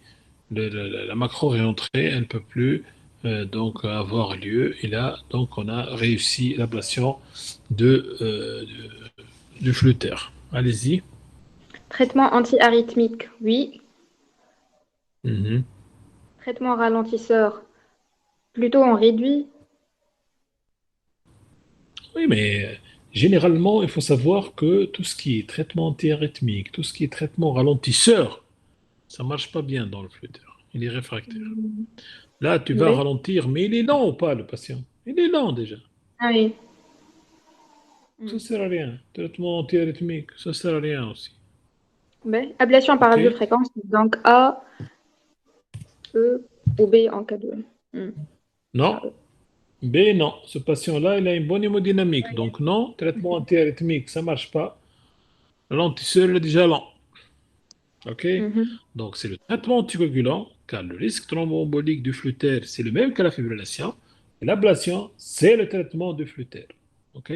la macro-réentrée, elle ne peut plus donc avoir lieu. Et là, donc, on a réussi l'ablation du flûteur. Allez-y. Traitement anti-arythmique, oui. Mhm. Traitement ralentisseur, plutôt en réduit. Oui, mais généralement, il faut savoir que tout ce qui est traitement antiarythmique, tout ce qui est traitement ralentisseur, ça marche pas bien dans le flûteur. Il est réfractaire. Là, tu vas Oui. ralentir, mais il est lent ou pas, le patient? Il est lent déjà. Ah oui. Ça sert à rien. Traitement antiarythmique, ça sert à rien aussi. Ben, ablation par OK? radiofréquence, donc A, E ou B en cas de. Non. B, non. Ce patient-là, il a une bonne hémodynamique. Donc, non, traitement antiarythmique, ça marche pas. Le ralentisseur, il est déjà lent. OK? Mhm. Donc, c'est le traitement anticoagulant, car le risque thromboembolique du flûter, c'est le même que la fibrillation. Et l'ablation, c'est le traitement du flûter. OK?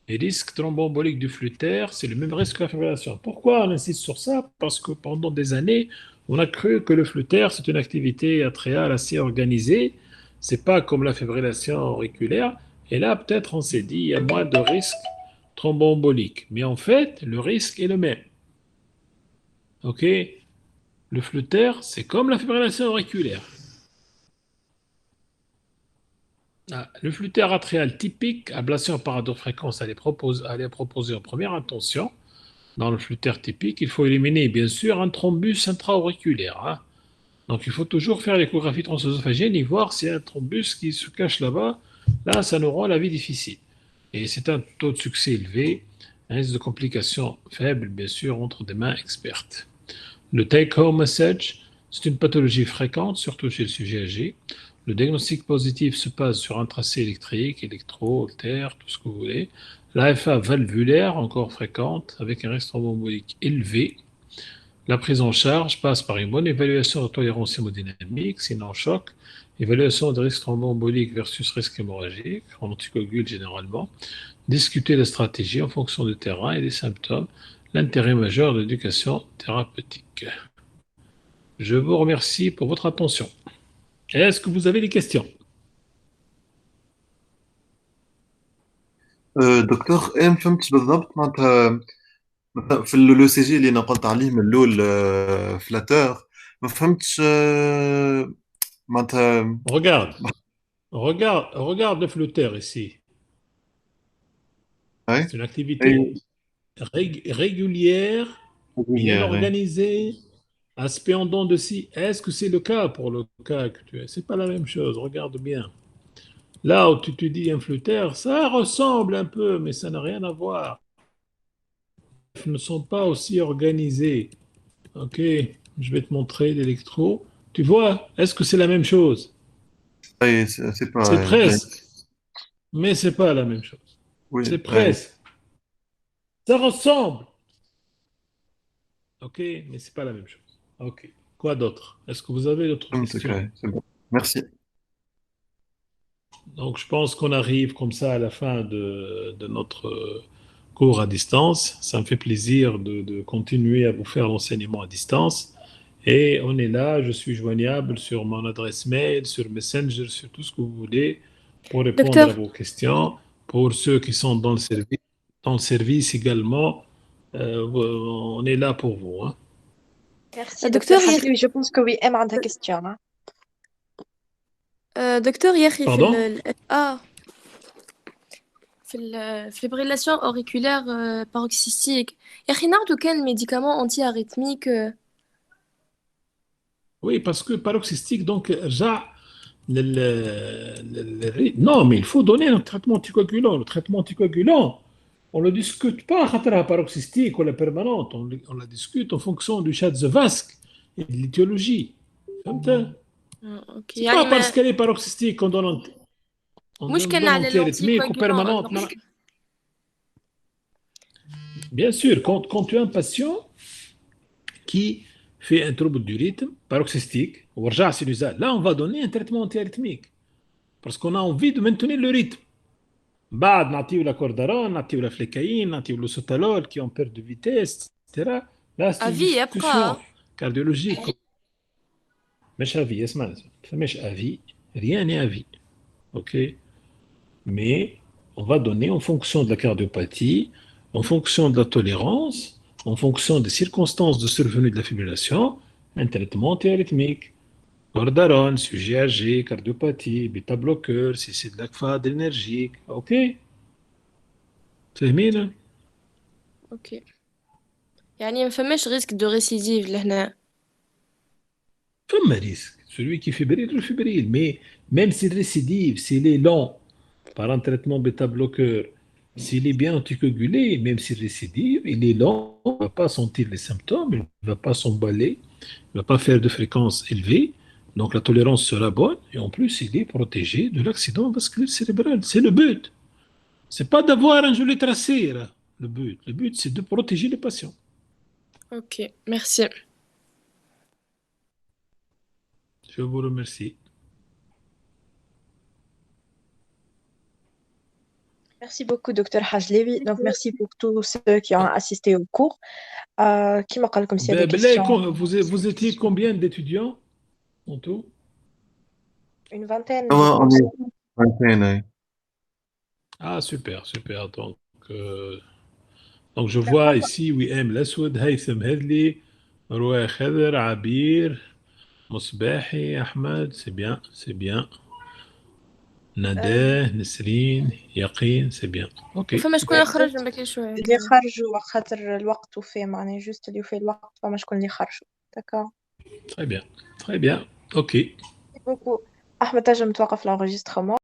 Les risques thromboemboliques du flûter, c'est le même risque que la fibrillation. Pourquoi on insiste sur ça? Parce que pendant des années, on a cru que le flûter, c'est une activité atriale assez organisée. C'est pas comme la fibrillation auriculaire. Et là, peut-être, on s'est dit, il y a moins de risques thromboemboliques. Mais en fait, le risque est le même. OK? Le flûter, c'est comme la fibrillation auriculaire. Ah, le flûter atrial typique, ablation par radiofréquence, elle est proposée en première intention. Dans le flûter typique, il faut éliminer bien sûr un thrombus intra-auriculaire, hein. Donc il faut toujours faire l'échographie transœsophagienne et voir s'il y a un thrombus qui se cache là-bas. Là, ça nous rend la vie difficile. Et c'est un taux de succès élevé, un risque de complications faible, bien sûr, entre des mains expertes. Le take-home message, c'est une pathologie fréquente, surtout chez le sujet âgé. Le diagnostic positif se passe sur un tracé électrique, électro, Holter, tout ce que vous voulez. L'AFA valvulaire, encore fréquente, avec un risque thromboembolique élevé. La prise en charge passe par une bonne évaluation de tolérance hémodynamique, sinon choc, évaluation de risque thromboembolique versus risque hémorragique, on anticoagule généralement, discuter la stratégie en fonction du terrain et des symptômes, l'intérêt majeur de l'éducation thérapeutique. Je vous remercie pour votre attention. Est-ce que vous avez des questions? دكتور ايه ما فهمتش بالضبط معناتها مثلا في لو سي جي اللي نقلت عليه من الاول فلاتور ما فهمتش معناتها Regarde, regarde le flotteur ici. اي C'est une activité اي régulière, bien اي organisée, aspect en dents de scie. Est-ce que c'est le cas pour le cas que tu as? C'est pas la même chose, regarde bien. Là où tu te dis un flûteur, ça ressemble un peu, mais ça n'a rien à voir. Ils ne sont pas aussi organisés. Ok, je vais te montrer l'électro. Tu vois, est-ce que c'est la même chose? اي سي C'est با presque, mais c'est pas la même chose. وي C'est اي presque. Ça ressemble. Ok, mais c'est pas la même chose. Ok. Quoi d'autre? Est-ce que vous avez d'autres فهمتك questions? اي سي بون ميرسي Donc, je pense qu'on arrive comme ça à la fin de notre cours à distance. Ça me fait plaisir de continuer à vous faire l'enseignement à distance. Et on est là, je suis joignable sur mon adresse mail, sur Messenger, sur tout ce que vous voulez pour répondre à Docteur, vos questions. Pour ceux qui sont dans le service également, on est là pour vous, hein. Merci, docteur docteur, Hazli. Je pense que oui, Em a ta question. Hein. دكتور يا أخي Pardon? في الفبريلation auriculaire paroxystique يا أخي نعطوا كان médicament anti-arythmique Oui, parce que paroxystique, donc, non, mais il faut donner un traitement anticoagulant. Le traitement anticoagulant, on ne le discute pas à la paroxystique ou la permanente. On la discute en fonction du chat de Vasque et de l'étiologie. فهمت؟ اوكي C'est يعني pas parce ما qu'elle est paroxystique qu'on مش كان donne على antiarythmique ou الانتيكواجولون permanente. Non. Bien sûr, quand tu as un patient qui fait un trouble du rythme paroxystique, ou sinusal, là, on va donner un traitement antiarythmique parce qu'on a envie de maintenir le rythme. بعد نعطيو لا كوردارون نعطيو لا فليكاين نعطيو لو سوتالول qui ont perte de vitesse etc. Là c'est une افي discussion يبقى cardiologique مش افي اسمع ما فماش افي rien n'est avis ok mais on va donner en fonction de la cardiopathie en fonction de la tolérance en fonction des circonstances de survenue de la fibrillation un traitement antiarythmique cordarone sujet âgé cardiopathie bêta bloqueur si c'est de l'ACFA adrénergique ok فاهمين اوكي يعني ما فماش ريسك دو ريسيديف لهنا Comme un risque. Celui qui fibrille, le fibrille. Mais même s'il récidive, s'il est lent par un traitement bêta-bloqueur, s'il est bien anticoagulé, même s'il récidive, il est lent, il ne va pas sentir les symptômes, il ne va pas s'emballer, il ne va pas faire de fréquence élevée. Donc la tolérance sera bonne et en plus il est protégé de l'accident vasculaire cérébral. C'est le but. C'est pas d'avoir un joli tracé là. Le but c'est de protéger les patients. اوكي ميرسي Je vous remercie. Merci beaucoup, docteur Hajlevi. Donc, merci pour tous ceux qui ont assisté au cours. Qui m'a comme s'il y a des Ben là, questions. vous étiez combien d'étudiants en tout? Une vingtaine, je توا pense. أوني فهمتين اي Ah, super, super. Donc je vois ici وئام الأسود هيثم هذلي رواء خضر عبير مصباحي أحمد c'est bien نداه نسرين يقين c'est bien ok وفما شكون super خرج من بكري شويه اللي خرجوا خاطر الوقت وفيه معناها جوست اللي وفيه الوقت فما شكون اللي خرجوا داكور très bien ok بوكو احمد تنجم توقف l'enregistrement